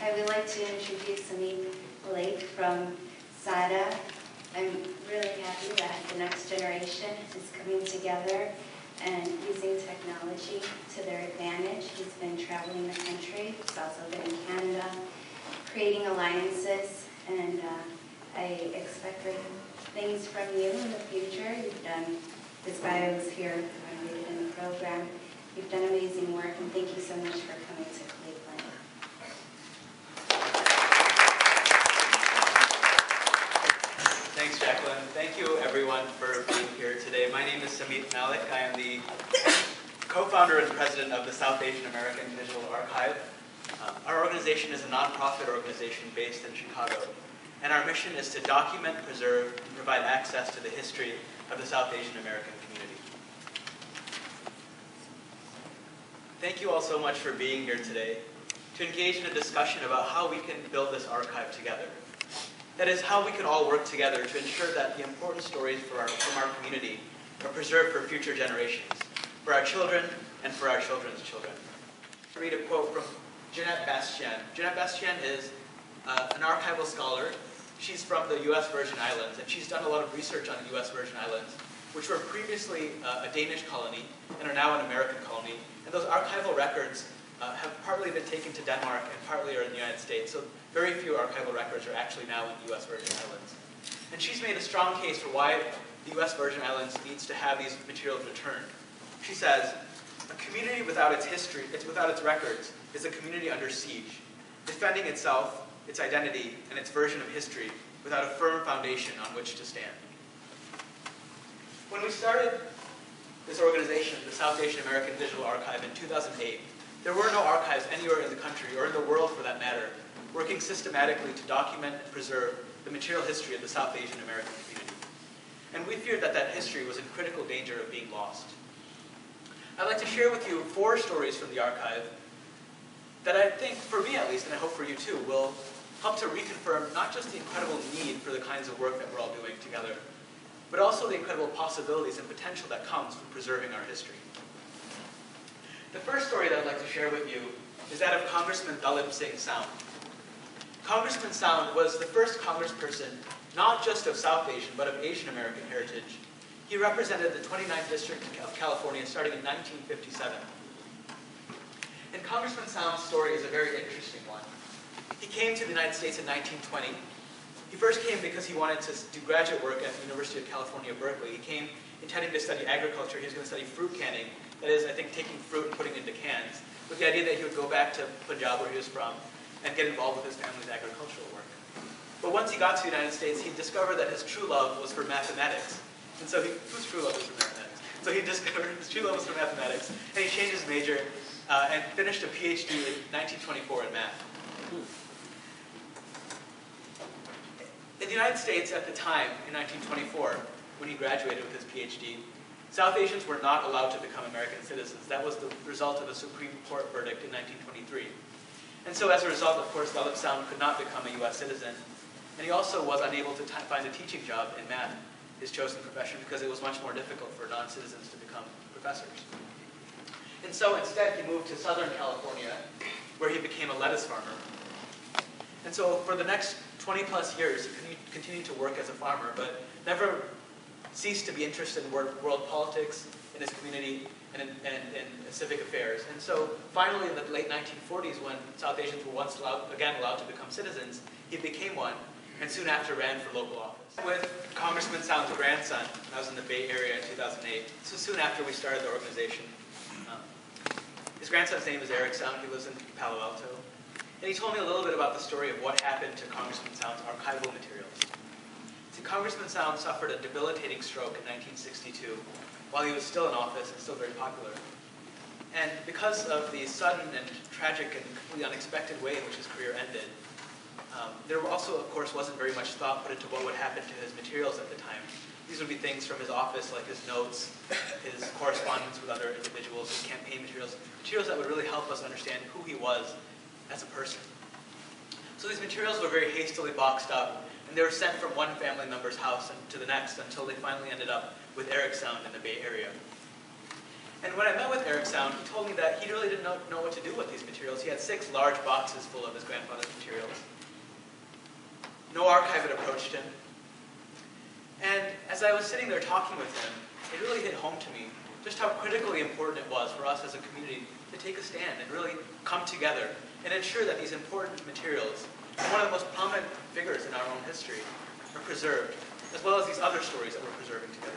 I would like to introduce Samit Malik from SADA. I'm really happy that the next generation is coming together and using technology to their advantage. He's been traveling the country. He's also been in Canada, creating alliances, and I expect great things from you in the future. You've done, his bio is here, I read it in the program. You've done amazing work, and thank you so much for coming to Cleveland. Thanks, Jacqueline. Thank you, everyone, for being here today. My name is Samit Malik. I am the co-founder and president of the South Asian American Digital Archive. Our organization is a nonprofit organization based in Chicago, and our mission is to document, preserve, and provide access to the history of the South Asian American community. Thank you all so much for being here today to engage in a discussion about how we can build this archive together. That is, how we can all work together to ensure that the important stories from our community are preserved for future generations, for our children and for our children's children. I'll read a quote from Jeanette Bastian. Jeanette Bastian is an archival scholar. She's from the U.S. Virgin Islands, and she's done a lot of research on the U.S. Virgin Islands, which were previously a Danish colony and are now an American colony. And those archival records have partly been taken to Denmark and partly are in the United States. So very few archival records are actually now in the U.S. Virgin Islands. And she's made a strong case for why the U.S. Virgin Islands needs to have these materials returned. She says, a community without its history, without its records, is a community under siege, defending itself, its identity, and its version of history without a firm foundation on which to stand. When we started this organization, the South Asian American Digital Archive, in 2008, there were no archives anywhere in the country, or in the world for that matter, working systematically to document and preserve the material history of the South Asian American community. And we feared that that history was in critical danger of being lost. I'd like to share with you 4 stories from the archive that I think, for me at least, and I hope for you too, will help to reconfirm not just the incredible need for the kinds of work that we're all doing together, but also the incredible possibilities and potential that comes from preserving our history. The first story that I'd like to share with you is that of Congressman Dalip Singh Sound. Congressman Sound was the first congressperson, not just of South Asian, but of Asian American heritage. He represented the 29th District of California starting in 1957. And Congressman Sound's story is a very interesting one. He came to the United States in 1920. He first came because he wanted to do graduate work at the University of California, Berkeley. He came intending to study agriculture. He was going to study fruit canning. That is, I think, taking fruit and putting it into cans, with the idea that he would go back to Punjab, where he was from, and get involved with his family's agricultural work. But once he got to the United States, he discovered that his true love was for mathematics. And so whose true love was for mathematics? So he discovered his true love was for mathematics, and he changed his major and finished a PhD in 1924 in math. In the United States at the time, in 1924, when he graduated with his PhD, South Asians were not allowed to become American citizens. That was the result of a Supreme Court verdict in 1923. And so as a result, of course, Dalip Sound could not become a U.S. citizen. And he also was unable to find a teaching job in math, his chosen profession, because it was much more difficult for non-citizens to become professors. And so instead, he moved to Southern California, where he became a lettuce farmer. And so for the next 20-plus years, he continued to work as a farmer, but never ceased to be interested in world politics, in his community, and in civic affairs. And so finally, in the late 1940s, when South Asians were once again allowed to become citizens, he became one, and soon after ran for local office. With Congressman Sound's grandson, I was in the Bay Area in 2008, so soon after we started the organization. His grandson's name is Eric Sound. He lives in Palo Alto. And he told me a little bit about the story of what happened to Congressman Sound's archival materials. See, Congressman Sound suffered a debilitating stroke in 1962 while he was still in office and still very popular. And because of the sudden and tragic and completely unexpected way in which his career ended, there also, of course, wasn't very much thought put into what would happen to his materials at the time. These would be things from his office, like his notes, his correspondence with other individuals, his campaign materials, materials that would really help us understand who he was as a person. So these materials were very hastily boxed up, and they were sent from one family member's house to the next until they finally ended up with Eric Sound in the Bay Area. And when I met with Eric Sound, he told me that he really didn't know what to do with these materials. He had 6 large boxes full of his grandfather's materials. No archive had approached him. And as I was sitting there talking with him, it really hit home to me just how critically important it was for us as a community to take a stand and really come together and ensure that these important materials, and one of the most prominent figures in our own history, are preserved, as well as these other stories that we're preserving together.